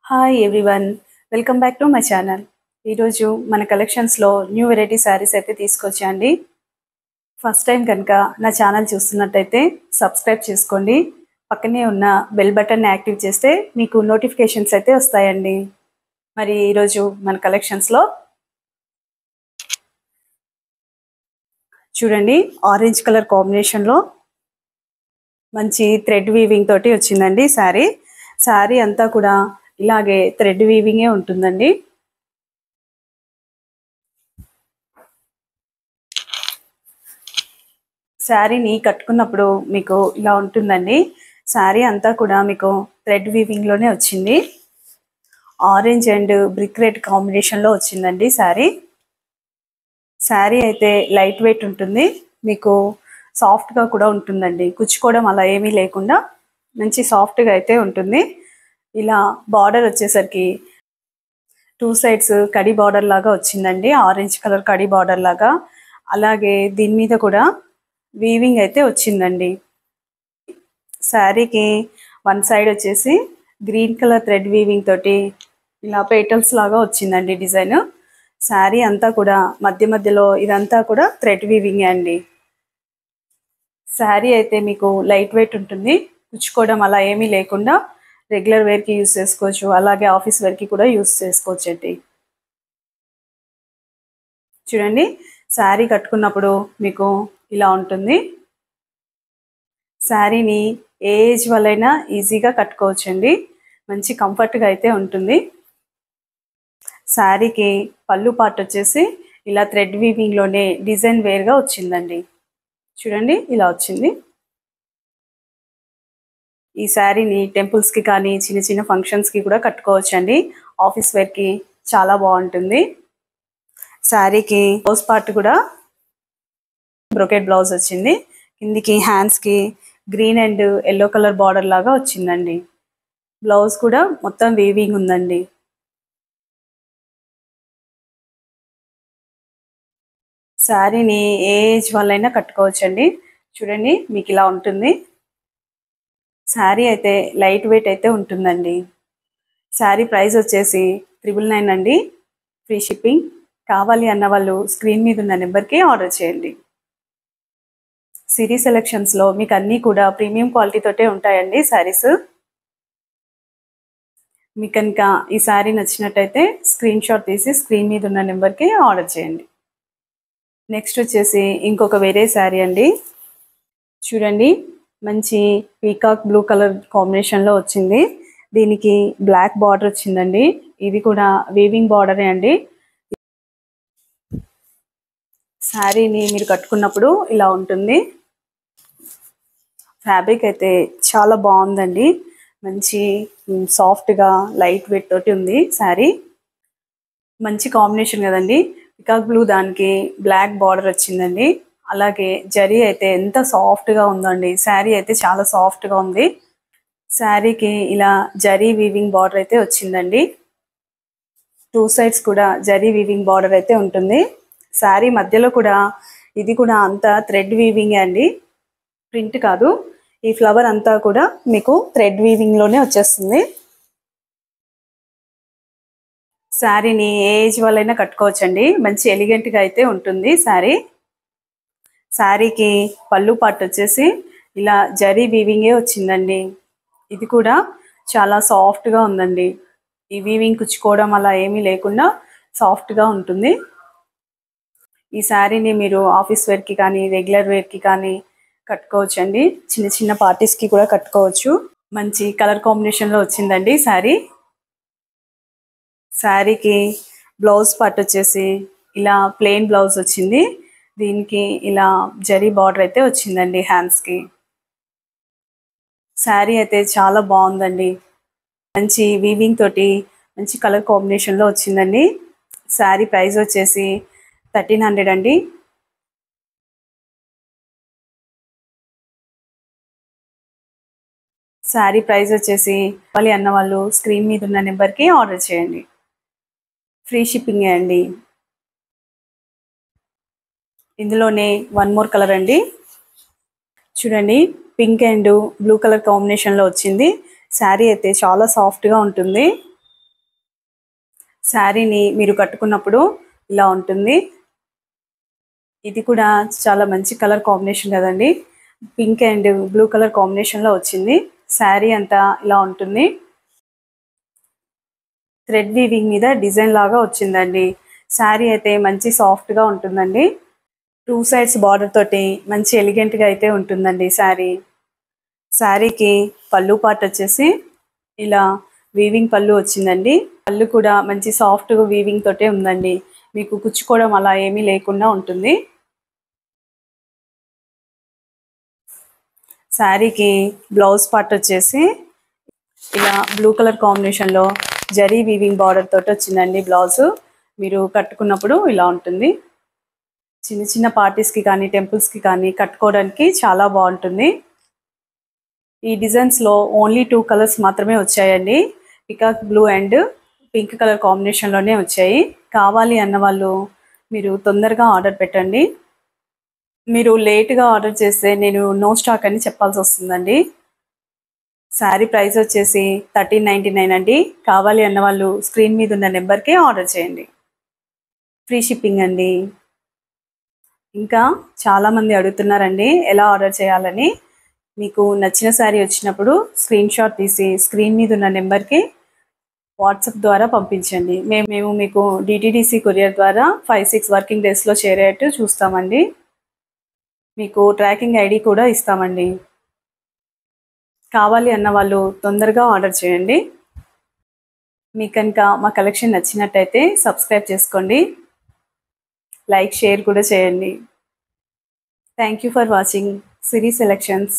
Hi everyone, welcome back to my channel. ఈరోజు మన కలెక్షన్స్లో న్యూ వెరైటీ శారీస్ అయితే తీసుకొచ్చాండి. ఫస్ట్ టైం కనుక నా ఛానల్ చూస్తున్నట్టయితే సబ్స్క్రైబ్ చేసుకోండి. పక్కనే ఉన్న బెల్ బటన్ని యాక్టివ్ చేస్తే మీకు నోటిఫికేషన్స్ అయితే వస్తాయండి. మరి ఈరోజు మన కలెక్షన్స్లో చూడండి, ఆరెంజ్ కలర్ కాంబినేషన్లో మంచి థ్రెడ్ వీవింగ్ తోటి వచ్చిందండి శారీ అంతా కూడా ఇలాగే థ్రెడ్ వీవింగే ఉంటుందండి. శారీని కట్టుకున్నప్పుడు మీకు ఇలా ఉంటుందండి. శారీ అంతా కూడా మీకు థ్రెడ్ వీవింగ్లోనే వచ్చింది. ఆరెంజ్ అండ్ బ్రిక్ రెడ్ కాంబినేషన్లో వచ్చిందండి శారీ అయితే లైట్ వెయిట్ ఉంటుంది, మీకు సాఫ్ట్గా కూడా ఉంటుందండి. కుచ్చుకోవడం అలా ఏమీ లేకుండా మంచి సాఫ్ట్గా అయితే ఉంటుంది. ఇలా బార్డర్ వచ్చేసరికి 2 సైడ్స్ కడి బార్డర్ లాగా వచ్చిందండి, ఆరెంజ్ కలర్ కడి బార్డర్ లాగా. అలాగే దీని మీద కూడా వీవింగ్ అయితే వచ్చిందండి. శారీకి 1 సైడ్ వచ్చేసి గ్రీన్ కలర్ థ్రెడ్ వీవింగ్ తోటి ఇలా పేటల్స్ లాగా వచ్చిందండి డిజైన్. శారీ అంతా కూడా మధ్యలో ఇదంతా కూడా థ్రెడ్ వీవింగ్ అండి. శారీ అయితే మీకు లైట్ వెయిట్ ఉంటుంది, కుచ్చుకోవడం అలా ఏమీ లేకుండా రెగ్యులర్ వేర్కి యూజ్ చేసుకోవచ్చు, అలాగే ఆఫీస్ వేర్కి కూడా యూజ్ చేసుకోవచ్చు అండి. చూడండి, శారీ కట్టుకున్నప్పుడు మీకు ఇలా ఉంటుంది. శారీని ఏ ఏజ్ వాళ్ళైనా ఈజీగా కట్టుకోవచ్చండి, మంచి కంఫర్ట్గా అయితే ఉంటుంది. శారీకి పళ్ళు పార్ట్ వచ్చేసి ఇలా థ్రెడ్ వీవింగ్లోనే డిజైన్ వేర్గా వచ్చిందండి. చూడండి, ఇలా వచ్చింది. ఈ శారీని టెంపుల్స్కి కానీ చిన్న చిన్న ఫంక్షన్స్కి కూడా కట్టుకోవచ్చండి, ఆఫీస్ వేర్కి చాలా బాగుంటుంది. శారీకి బ్లౌజ్ పార్ట్ కూడా బ్రోకెట్ బ్లౌజ్ వచ్చింది. కిందికి హ్యాండ్స్కి green and yellow colour border లాగా వచ్చిందండి. బ్లౌజ్ కూడా మొత్తం వీవింగ్ ఉందండి. శారీని ఏ ఏజ్ వాళ్ళైనా కట్టుకోవచ్చండి. చూడండి, మీకు ఇలా ఉంటుంది. శారీ అయితే లైట్ వెయిట్ అయితే ఉంటుందండి. శారీ ప్రైస్ వచ్చేసి 999 అండి, ఫ్రీ షిప్పింగ్. కావాలి అన్న వాళ్ళు స్క్రీన్ మీద ఉన్న నెంబర్కి ఆర్డర్ చేయండి. సిరీ సెలెక్షన్స్లో మీకు అన్నీ కూడా ప్రీమియం క్వాలిటీతోటే ఉంటాయండి శారీస్. మీకు కనుక ఈ శారీ నచ్చినట్టయితే స్క్రీన్ షాట్ తీసి స్క్రీన్ మీద ఉన్న నెంబర్కి ఆర్డర్ చేయండి. నెక్స్ట్ వచ్చేసి ఇంకొక వేరే శారీ అండి. చూడండి, మంచి పీకాక్ బ్లూ కలర్ కాంబినేషన్లో వచ్చింది. దీనికి బ్లాక్ బార్డర్ వచ్చిందండి. ఇది కూడా వీవింగ్ బార్డరే అండి. శారీని మీరు కట్టుకున్నప్పుడు ఇలా ఉంటుంది. ఫ్యాబ్రిక్ అయితే చాలా బాగుందండి, మంచి సాఫ్ట్గా లైట్ వెయిట్ తోటి ఉంది శారీ. మంచి కాంబినేషన్ కదండి, పికాక్ బ్లూ దానికి బ్లాక్ బార్డర్ వచ్చిందండి. అలాగే జరీ అయితే ఎంత సాఫ్ట్గా ఉందండి, శారీ అయితే చాలా సాఫ్ట్గా ఉంది. శారీకి ఇలా జరీ వీవింగ్ బార్డర్ అయితే వచ్చిందండి. 2 సైడ్స్ కూడా జరీ వీవింగ్ బార్డర్ అయితే ఉంటుంది. శారీ మధ్యలో కూడా ఇది కూడా అంతా థ్రెడ్ వీవింగ్ అండి, ప్రింట్ కాదు. ఈ ఫ్లవర్ అంతా కూడా మీకు థ్రెడ్ వీవింగ్లోనే వచ్చేస్తుంది. శారీని ఏ ఏజ్ వాళ్ళైనా కట్టుకోవచ్చండి, మంచి ఎలిగెంట్గా అయితే ఉంటుంది శారీకి పళ్ళు పార్ట్ వచ్చేసి ఇలా జరీ వీవింగే వచ్చిందండి. ఇది కూడా చాలా సాఫ్ట్గా ఉందండి. ఈ వీవింగ్ కుచ్చుకోవడం అలా ఏమీ లేకుండా సాఫ్ట్గా ఉంటుంది. ఈ శారీని మీరు ఆఫీస్ వేర్కి కానీ రెగ్యులర్ వేర్కి కానీ కట్టుకోవచ్చండి, చిన్న చిన్న పార్టీస్కి కూడా కట్టుకోవచ్చు. మంచి కలర్ కాంబినేషన్లో వచ్చిందండి శారీకి బ్లౌజ్ పార్ట్ వచ్చేసి ఇలా ప్లెయిన్ బ్లౌజ్ వచ్చింది. దీనికి ఇలా జరీ బార్డర్ అయితే వచ్చిందండి హ్యాండ్స్కి. శారీ అయితే చాలా బాగుందండి, మంచి వీవింగ్ తోటి మంచి కలర్ కాంబినేషన్లో వచ్చిందండి. శారీ ప్రైస్ వచ్చేసి 1300 అండి. శారీ ప్రైస్ వచ్చేసి కావాలి అన్న వాళ్ళు స్క్రీన్ మీద ఉన్న నెంబర్కి ఆర్డర్ చేయండి, ఫ్రీ షిప్పింగే అండి. ఇందులోనే 1 మోర్ కలర్ అండి. చూడండి, పింక్ అండ్ బ్లూ కలర్ కాంబినేషన్లో వచ్చింది. శారీ అయితే చాలా సాఫ్ట్గా ఉంటుంది. శారీని మీరు కట్టుకున్నప్పుడు ఇలా ఉంటుంది. ఇది కూడా చాలా మంచి కలర్ కాంబినేషన్ కదండి. పింక్ అండ్ బ్లూ కలర్ కాంబినేషన్లో వచ్చింది. శారీ అంతా ఇలా ఉంటుంది. థ్రెడ్ వీవింగ్ మీద డిజైన్ లాగా వచ్చిందండి. శారీ అయితే మంచి సాఫ్ట్గా ఉంటుందండి. 2 సైడ్స్ బార్డర్ తోటి మంచి ఎలిగెంట్గా అయితే ఉంటుందండి శారీ. శారీకి పళ్ళు పార్ట్ వచ్చేసి ఇలా వీవింగ్ పళ్ళు వచ్చిందండి. పళ్ళు కూడా మంచి సాఫ్ట్ వీవింగ్ తోటే ఉందండి. మీకు కుచ్చుకోవడం అలా ఏమీ లేకుండా ఉంటుంది. శారీకి బ్లౌజ్ పార్ట్ వచ్చేసి ఇలా బ్లూ కలర్ కాంబినేషన్లో జరీ వీవింగ్ బార్డర్ తోటి వచ్చిందండి. బ్లౌజు మీరు కట్టుకున్నప్పుడు ఇలా ఉంటుంది. చిన్న చిన్న పార్టీస్కి కానీ టెంపుల్స్కి కానీ కట్టుకోవడానికి చాలా బాగుంటుంది. ఈ డిజైన్స్లో ఓన్లీ 2 కలర్స్ మాత్రమే వచ్చాయండి. Peacock blue and pink colour కాంబినేషన్లోనే వచ్చాయి. కావాలి అన్న వాళ్ళు మీరు తొందరగా ఆర్డర్ పెట్టండి. మీరు లేట్గా ఆర్డర్ చేస్తే నేను నో స్టాక్ అని చెప్పాల్సి వస్తుందండి. శారీ ప్రైస్ వచ్చేసి 1399 అండి. కావాలి అన్న వాళ్ళు స్క్రీన్ మీద ఉన్న నెంబర్కి ఆర్డర్ చేయండి. ఫ్రీ షిప్పింగ్ అండి. ఇంకా చాలామంది అడుగుతున్నారండి ఎలా ఆర్డర్ చేయాలని. మీకు నచ్చిన శారీ వచ్చినప్పుడు స్క్రీన్ షాట్ తీసి స్క్రీన్ మీద ఉన్న నెంబర్కి వాట్సాప్ ద్వారా పంపించండి. మేము మీకు డిటిడిసి కొరియర్ ద్వారా 5-6 వర్కింగ్ డేస్లో చేరేట్టు చూస్తామండి. మీకు ట్రాకింగ్ ఐడి కూడా ఇస్తామండి. కావాలి అన్న వాళ్ళు తొందరగా ఆర్డర్ చేయండి. మీకు కనుక మా కలెక్షన్ నచ్చినట్టయితే సబ్స్క్రైబ్ చేసుకోండి. లైక్ షేర్ కూడా చేయండి. Thank you for watching Siri selections.